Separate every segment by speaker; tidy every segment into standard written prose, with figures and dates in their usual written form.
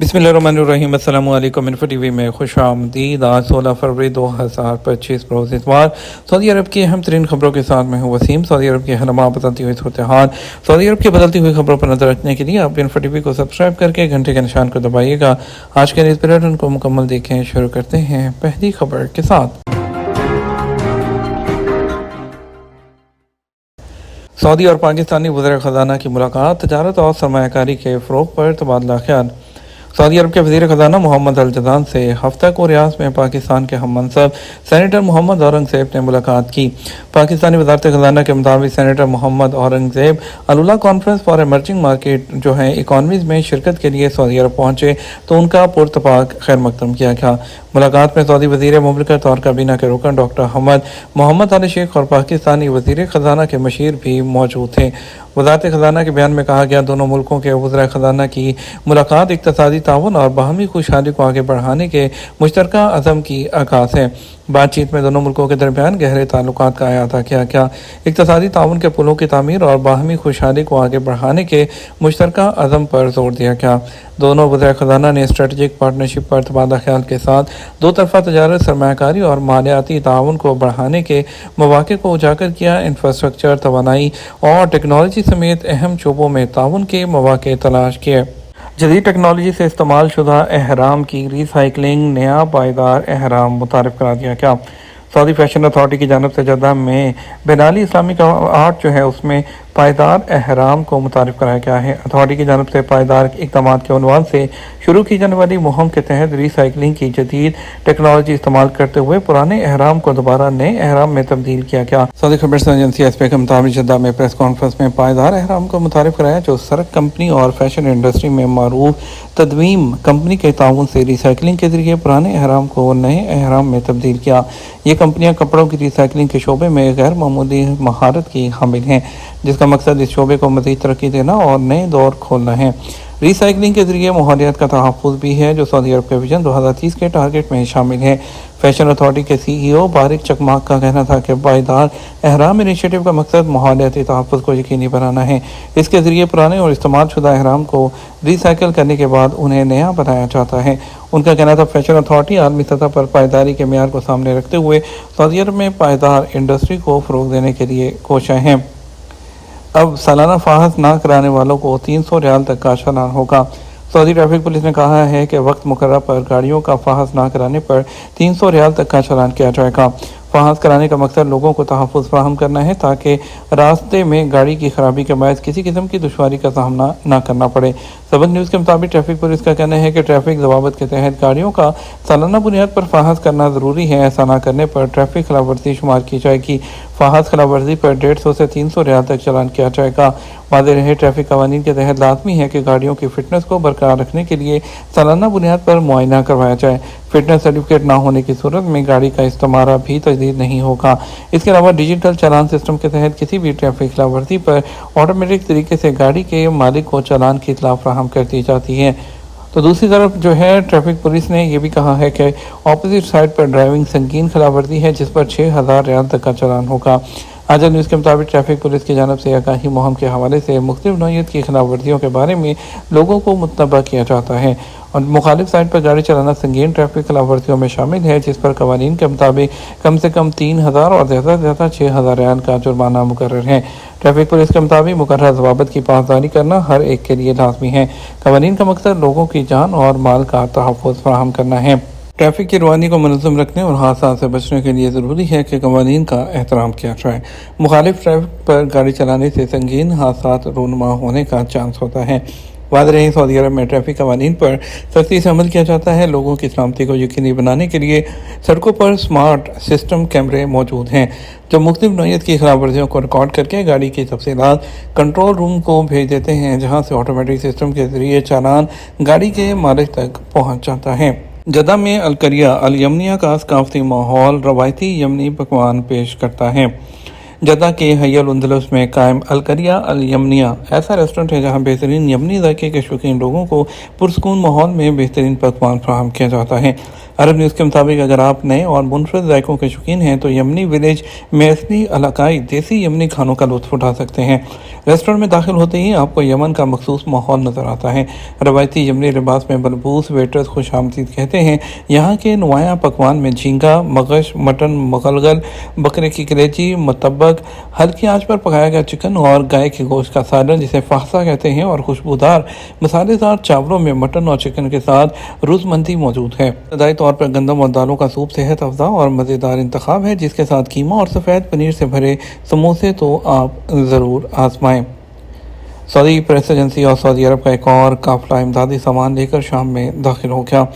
Speaker 1: बिस्मिल्लाहिर्रहमानिर्रहीम। अस्सलाम वालेकुम। इन्फो टीवी में खुश आमदीद। आज 16 फरवरी 2025 रोज़ इतवार। सऊदी अरब की अहम तरीन खबरों के साथ मैं हूँ वसीम। सऊदी अरब की हरमा बदलती हुई सूरत हाल। सऊदी अरब की बदलती हुई खबरों पर नजर रखने के लिए आप इन्फो टीवी को सब्सक्राइब करके घंटे के निशान को दबाइएगा। आज के न्यूज़ बुलेटिन को मुकम्मल देखें। शुरू करते हैं पहली खबर के साथ। सऊदी और पाकिस्तानी वज़ीर ख़ज़ाना की मुलाकात, तजारत और सरमायाकारी के फ़रोग़ पर तबादला ख्याल। सऊदी अरब के वज़ीर ख़ज़ाना मोहम्मद अल जदान से हफ्ता को रियाज में पाकिस्तान के हम मनसब सेनेटर मोहम्मद औरंगज़ेब ने मुलाकात की। पाकिस्तानी वज़ारत ख़ज़ाना के मुताबिक senator Muhammad Aurangzeb AlUla conference for emerging market जो है इकॉनमीज़ में शिरकत के लिए सऊदी अरब पहुँचे तो उनका पुरतपाक खैर मकदम किया गया। मुलाकात में सऊदी वज़ीर मुमलिकत और काबीना के रुकन डॉक्टर हमद मोहम्मद अली शेख और पाकिस्तानी वज़ीर ख़ज़ाना के मशीर भी मौजूद थे। वज़ारत ख़ज़ाना के बयान में कहा गया, दोनों मुल्कों के वज़ीर ख़ज़ाना की मुलाकात इक़्तिसादी ताउन और बाहमी खुशहाली को आगे बढ़ाने के मुश्तरका अज़म की अक्कास है। बातचीत में दोनों मुल्कों के दरमियान गहरे ताल्लुकात का अहाता किया गया। इक़्तिसादी ताउन के पुलों की तामीर और बाहमी खुशहाली को आगे बढ़ाने के मुश्तरका अज़म पर जोर दिया गया। दोनों वज़ीर ख़ज़ाना ने स्ट्रेटजिक पार्टनरशिप पर तबादला ख्याल के साथ दो तरफ़ा तजारत, सरमायाकारी और मालियाती ताउन को बढ़ाने के मौक़े को उजागर किया। इंफ्रास्ट्रक्चर, तवानाई और टेक्नोलॉजी समेत अहम शोबों में ताउन के मौक़े तलाश किए। जदीद टेक्नोलॉजी से इस्तेमाल शुदा अहराम की रिसाइकलिंग नया पायदार अहराम मुतारिफ करा दिया गया। सऊदी फैशन अथॉरिटी की जानब से जद्दा में बेनाली इस्लामिक आर्ट जो है उसमें पायदार अहराम को मुतारिफ कराया गया है। अथॉरिटी की जानब से पायदार इक़दाम के उन्वान से शुरू की जाने वाली मुहिम के तहत रिसाइकलिंग की जदीद टेक्नोलॉजी इस्तेमाल करते हुए पुराने अहराम को दोबारा नए अहराम में तब्दील किया गया। सऊदी खबर एजेंसी एसपी के मुताबिक जद्दा में प्रेस कॉन्फ्रेंस में पायदार अहराम को मुतारिफ कराया जो सरक कंपनी और फैशन इंडस्ट्री में मारूफ तदवीम कंपनी के ताउन से रिसाइकलिंग के जरिए पुराने अहराम को नए अहराम में तब्दील किया। ये कंपनियां कपड़ों की रिसाइकलिंग के शोबे में गैर मामूली महारत की हामिल हैं, जिसका मकसद इस शोबे को मज़ीद तरक्की देना और नए दौर खोलना है। रिसाइकलिंग के जरिए माहौलियात का तहफ़्फ़ुज़ भी है जो सऊदी अरब के विजन 2030 के टारगेट में शामिल है। फैशन अथॉरिटी के CEO बारिक चकमाक का कहना था कि पायदार अहराम इनिशिएटिव का मकसद माहौलियाती तहफ़्फ़ुज़ को यकीनी बनाना है। इसके ज़रिए पुराने और इस्तेमाल शुदा अहराम को रिसाइकिल करने के बाद उन्हें नया बनाया जाता है। उनका कहना था फैशन अथॉरिटी आलमी सतह पर पायदारी के मेयार को सामने रखते हुए सऊदी अरब में पायदार इंडस्ट्री को फ़रोग़ देने के लिए कोशिश हैं। अब सालाना फाहस ना कराने वालों को 300 रियाल तक का चालान होगा। सऊदी ट्रैफिक पुलिस ने कहा है कि वक्त मुकर्रर पर गाड़ियों का फाहस ना कराने पर 300 रियाल तक का चालान किया जाएगा। फाहस कराने का मकसद लोगों को तहफ़्फ़ुज़ फराहम करना है ताकि रास्ते में गाड़ी की खराबी के बायस किसी किस्म की दुश्वारी का सामना ना करना पड़े। सबक न्यूज़ के मुताबिक ट्रैफिक पुलिस का कहना है कि ट्रैफिक ज़वाबित के तहत गाड़ियों का सालाना बुनियाद पर फाहस करना ज़रूरी है। ऐसा ना करने पर ट्रैफिक खिलाफ वर्जी शुमार की जाएगी। फाहस खिलाफ वर्जी पर 150 से 300 रियाल तक चालान किया जाएगा। वाज़ेह रहे, ट्रैफिक कवानीन के तहत लाजमी है कि गाड़ियों की फिटनेस को बरकरार रखने के लिए सालाना बुनियाद पर मुआयना करवाया जाए। फिटनेस सर्टिफिकेट ना होने की सूरत में गाड़ी का इस्तेमाल भी तजदीद नहीं होगा। इसके अलावा डिजिटल चालान सिस्टम के तहत किसी भी ट्रैफिक खिलाफ वर्जी पर ऑटोमेटिक तरीके से गाड़ी के मालिक को चालान की इत्तला फराहम कर दी जाती है। तो दूसरी तरफ जो है ट्रैफिक पुलिस ने यह भी कहा है कि अपोजिट साइड पर ड्राइविंग संगीन खिलाफ वर्जी है जिस पर 6000 रियाल तक का चालान होगा। आज न्यूज़ के मुताबिक ट्रैफिक पुलिस की जानब से आगाही मुहिम के हवाले से मुख्तलिफ नौइयत की खिलाफ वर्जियों के बारे में लोगों को मुतनबा किया जाता है और मुखालिफ साइड पर गाड़ी चलाना संगीन ट्रैफिक खिलाफ वर्जियों में शामिल है जिस पर कवानीन के मुताबिक कम से कम 3000 और ज़्यादा से ज़्यादा 6000 रियाल का जुर्माना मुकर्रर है। ट्रैफिक पुलिस के मुताबिक मुकर्रर ज़वाबित की पासदारी करना हर एक के लिए लाजमी है। कवानीन का मकसद लोगों की जान और माल का तहफ़्फ़ुज़ फराहम करना है। ट्रैफिक की रवानी को मुनज़्ज़म रखने और हादसा से बचने के लिए ज़रूरी है कि कवानीन का एहतराम किया जाए। मुखालिफ ट्रैफिक पर गाड़ी चलाने से संगीन हादसा रूनुमा होने का चांस होता है। वाज़ेह रहे, सऊदी अरब में ट्रैफिक कवानीन पर सख्ती से अमल किया जाता है। लोगों की सलामती को यकीनी बनाने के लिए सड़कों पर स्मार्ट सिस्टम कैमरे मौजूद हैं जो मुख्तलिफ नौइयत की खिलाफ वर्जियों को रिकॉर्ड करके गाड़ी की तफसीलात कंट्रोल रूम को भेज देते हैं जहां से ऑटोमेटिक सिस्टम के जरिए चालान गाड़ी के मालिक तक पहुंच जाता है। जद्दा में अलकरिया अल यमनिया का सकाफती माहौल रवायती यमनी पकवान पेश करता है। जद्दा के हय्यल उंदलस में कायम अलकरिया अल यमनिया ऐसा रेस्टोरेंट है जहां बेहतरीन यमनी जायके के शौकीन लोगों को पुरसकून माहौल में बेहतरीन पकवान फराहम किया जाता है। अरब न्यूज़ के मुताबिक अगर आप नए और मुनफरद जायकों के शौकीन हैं तो यमनी विलेज में असली इलाकाई देसी यमनी खानों का लुत्फ उठा सकते हैं। रेस्टोरेंट में दाखिल होते ही आपको यमन का मखसूस माहौल नजर आता है। रवायती यमनी लिबास में बलबूस वेटर्स खुश आमदीद कहते हैं। यहाँ के नुमाया पकवान में झींगा, मगश, मटन, मगलगल, बकरे की कलेजी, मुतब्बक, हल्की आंच पर पकाया गया चिकन और गाय के गोश्त का सालन जिसे फाहसा कहते हैं और खुशबूदार मसालेदार चावलों में मटन और चिकन के साथ रोजमंदी मौजूद है। इब्तदाई तौर पर गंदम और दालों का सूप सेहत अफजा और मज़ेदार इंतखाब है, जिसके साथ कीमा और सफ़ेद पनीर से भरे समोसे तो आप ज़रूर आजमाएं। सऊदी प्रेस एजेंसी और सऊदी अरब का एक और काफिला इमदादी सामान लेकर शाम में दाखिल हो गया।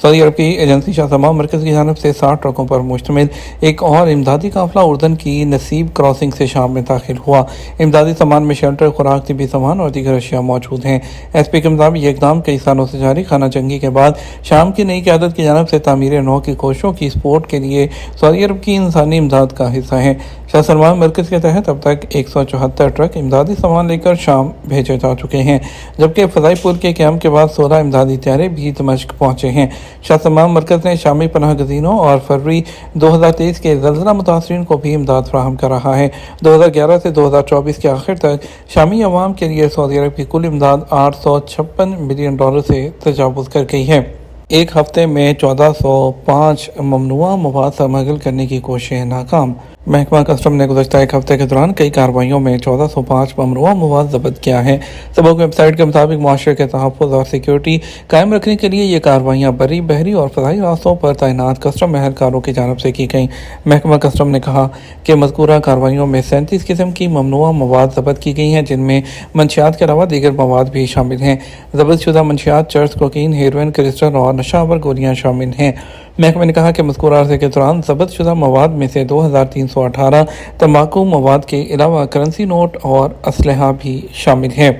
Speaker 1: सऊदी अरब की एजेंसी शाह तमाम मरकज़ की जानिब से 60 ट्रकों पर मुश्तमिल एक और इमदादी काफिला उर्दन की नसीब क्रॉसिंग से शाम में दाखिल हुआ। इमदादी सामान में शेल्टर, खुराक, तिबी सामान और दीगर अशिया मौजूद हैं। एसपी के मुताबिक ये इकदाम कई सालों से जारी खाना जंगी के बाद शाम की नई क़यादत की जानिब से तामीर नौ की कोशिशों की सपोर्ट के लिए सऊदी अरब की इंसानी इमदाद का हिस्सा है। शाह सलमान मरकज़ के तहत अब तक 174 ट्रक इमदादी सामान लेकर शाम भेजे जा चुके हैं, जबकि फ़ज़ाई पुल के क़याम के बाद 16 इमदादी तैयारे भी दमिश्क पहुँचे हैं। शाह सलमान मरकज़ ने शामी पनाह गज़ीनों और फरवरी 2023 के ज़लज़ला मुतासरीन को भी इमदाद फराहम कर रहा है। 2011 से 2024 के आखिर तक शामी अवाम के लिए सऊदी अरब की कुल इमदाद $856 मिलियन से तजावुज़ कर गई है। एक हफ्ते में 1405 ममनुआ मवाद स्मगल करने की कोशिशें नाकाम। महकमा कस्टम ने गुज़श्ता एक हफ्ते के दौरान कई कार्रवाइयों में 1405 ममनुआ मवाद ज़ब्त किया है। सबक वेबसाइट के मुताबिक मुआशरे के तहफ़्फ़ुज़ और सिक्योरिटी कायम रखने के लिए ये कार्रवाइयाँ बरी, बहरी और फ़ज़ाई रास्तों पर तैनात कस्टम एहलकारों की जानिब से की गईं। महकमा कस्टम ने कहा कि मज़कूरा कार्रवाइयों में 37 किस्म की ममनुआ मवाद ज़ब्त की गई हैं, जिनमें मंशियात के अलावा दीगर मवाद भी शामिल हैं। ज़ब्त शुदा मंशियात चर्स, कोकीन, हेरोइन, क्रिस्टल और नशावर गोलियाँ शामिल हैं। महकमे ने कहा कि मज़कूर अरसे के दौरान ज़ब्त शुदा मवाद में से 2318 तंबाकू मवाद के अलावा करेंसी नोट और असलहा भी शामिल हैं।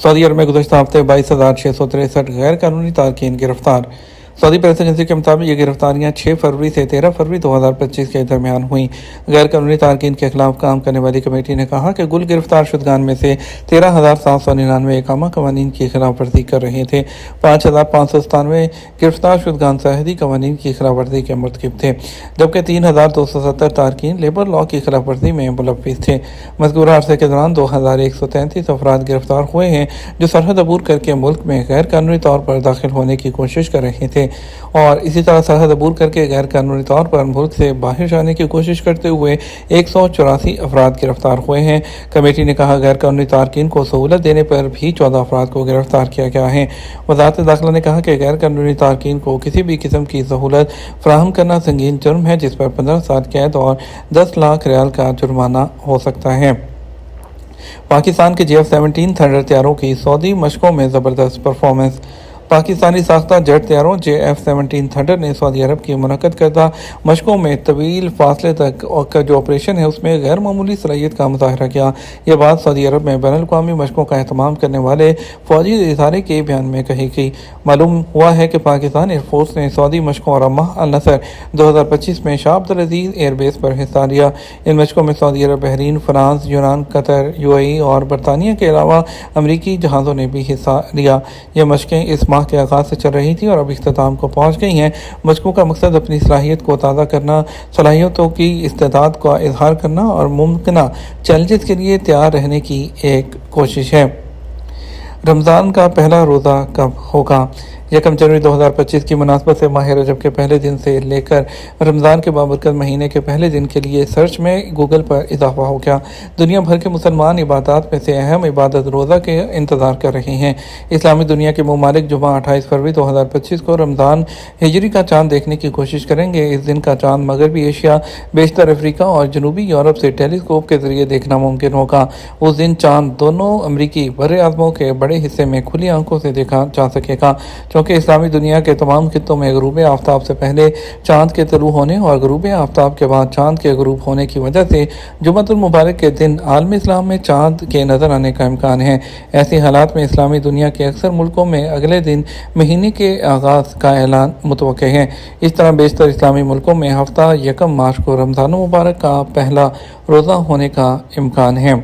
Speaker 1: सऊदी अरब में गुज़श्ता हफ्ते 22,663 गैर कानूनी तारकीन गिरफ्तार। सऊदी प्रेस एजेंसी के मुताबिक ये गिरफ्तारियाँ 6 फरवरी से 13 फरवरी 2025 के दरमियान हुई। गैर कानूनी तारकीन के खिलाफ काम करने वाली कमेटी ने कहा कि कुल गिरफ्तार शुदगान में से 13,799 इकामा कवानीन की खिलाफ वर्जी कर रहे थे। 5,597 गिरफ्तार शुदगान शहरी कवानीन की खिलाफ वर्जी के मर्तकब थे, जबकि 3,270 तारकीन लेबर लॉ की खिलाफ वर्जी में मुलव्विस थे। मज़कूरा अरसे के दौरान 2,133 अफराद गिरफ्तार हुए हैं, जो सरहद अबूर करके मुल्क में गैर कानूनी तौर पर दाखिल होने की कोशिश कर रहे थे और इसी तरह सरहद अबूर करके गैर कानूनी तौर पर मुल्क से बाहर जाने की कोशिश करते हुए 184 अफराद गिरफ्तार हुए हैं। कमेटी ने कहा गैर कानूनी तारकीन को सहूलत देने पर भी 14 अफराद को गिरफ्तार किया गया है। वज़ारत दाखिला ने कहा कि गैर कानूनी तारकीन को किसी भी किस्म की सहूलत फराहम करना संगीन जुर्म है, जिस पर 15 साल कैद और 10 लाख रियाल का जुर्माना हो सकता है। पाकिस्तान के JF-17 थंडर तैयारों की सऊदी मशकों में ज़बरदस्त परफॉर्मेंस। पाकिस्तानी साख्ता जेट तैयारों JF-17 थंडर ने सऊदी अरब की मुनक़्क़द करदा मशकों में तवील फासले तक का जो ऑपरेशन है उसमें गैर मामूली सलाहियत का मुज़ाहरा किया। यह बात सऊदी अरब में बैनुल-अक़वामी मशकों का एहतमाम करने वाले फ़ौजी इदारे के बयान में कही गई। मालूम हुआ है कि पाकिस्तान एयरफोर्स ने सऊदी मशकों और अम्माह अल नसर 2025 में शाह अब्दुल अज़ीज़ एयरबेस पर हिस्सा लिया। इन मशकों में सऊदी अरब, बहरीन, फ्रांस, यूनान, कतर, UAE और बरतानिया के अलावा अमरीकी जहाज़ों ने भी हिस्सा लिया। यह मशकें इस के आगाज से चल रही थी और अब इख्तिताम को पहुंच गई हैं। मशकों का मकसद अपनी सलाहियत को ताज़ा करना, सलाहियतों की इस्तेदाद का इजहार करना और मुमकिना चैलेंजेस के लिए तैयार रहने की एक कोशिश है। रमज़ान का पहला रोज़ा कब होगा? 1 जनवरी 2025 की मुनासबत से माह रजब के पहले दिन से लेकर रमज़ान के बाबरकत महीने के पहले दिन के लिए सर्च में गूगल पर इजाफा हो गया। दुनिया भर के मुसलमान इबादत में से अहम इबादत रोज़ा के इंतज़ार कर रहे हैं। इस्लामी दुनिया के ममालिक जुमा 28 फरवरी 2025 को रमज़ान हिजरी का चाँद देखने की कोशिश करेंगे। इस दिन का चाँद मगरबी एशिया, बेशतर अफ्रीका और जनूबी यूरोप से टेलीस्कोप के ज़रिए देखना मुमकिन होगा। उस दिन चाँद दोनों अमरीकी बर्र-ए-आज़मों के बड़े हिस्से में खुली आंखों से देखा जा सकेगा, क्योंकि इस्लामी दुनिया के तमाम खित्तों में ग़ुरूब आफ्ताब से पहले चाँद के तलू होने और ग़ुरूब आफ्ताब के बाद चाँद के ग़ुरूब होने की वजह से जुम्मतुल मुबारक के दिन आलम इस्लाम में चाँद के नज़र आने का इम्कान है। ऐसे हालात में इस्लामी दुनिया के अक्सर मुल्कों में अगले दिन महीने के आगाज़ का ऐलान मुतवक्के है। इस तरह बेशतर इस्लामी मुल्कों में हफ्ता 1 मार्च को रमज़ान मुबारक का पहला रोज़ा होने का इम्कान है।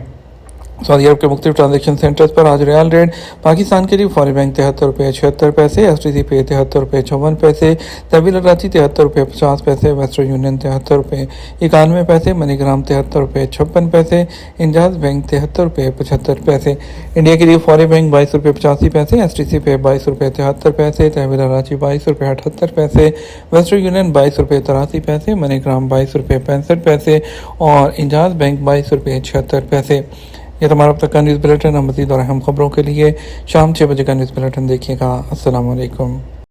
Speaker 1: सऊदी अरब के मुख्तलिफ ट्रांजेक्शन सेंटर्स पर आज रियाल रेट पाकिस्तान के लिए फौरी बैंक 73 रुपये 76 पैसे, STC पे 73 रुपये 54 पैसे, तहवील कराची 73 रुपये 50 पैसे, वेस्टर्न यूनियन 73 रुपये 91 पैसे, मनीग्राम 73 रुपये 56 पैसे, इंजाज बैंक 73 रुपये 75 पैसे। इंडिया के लिए फौरी बैंक 22 रुपये 85 पैसे, STC पे 22 रुपये 73 पैसे, तहवील कराची 22 रुपये 78 पैसे, वेस्टर्न यूनियन 22 रुपये 83 पैसे, मनीग्राम 22 रुपये 65 पैसे और इंजाज बैंक 22 रुपये 76 पैसे। ये तो हमारा अब तक का न्यूज़ बुलेटिन है। मज़ीद और अहम खबरों के लिए शाम 6 बजे का न्यूज़ बुलेटिन देखिएगा। अस्सलाम वालेकुम।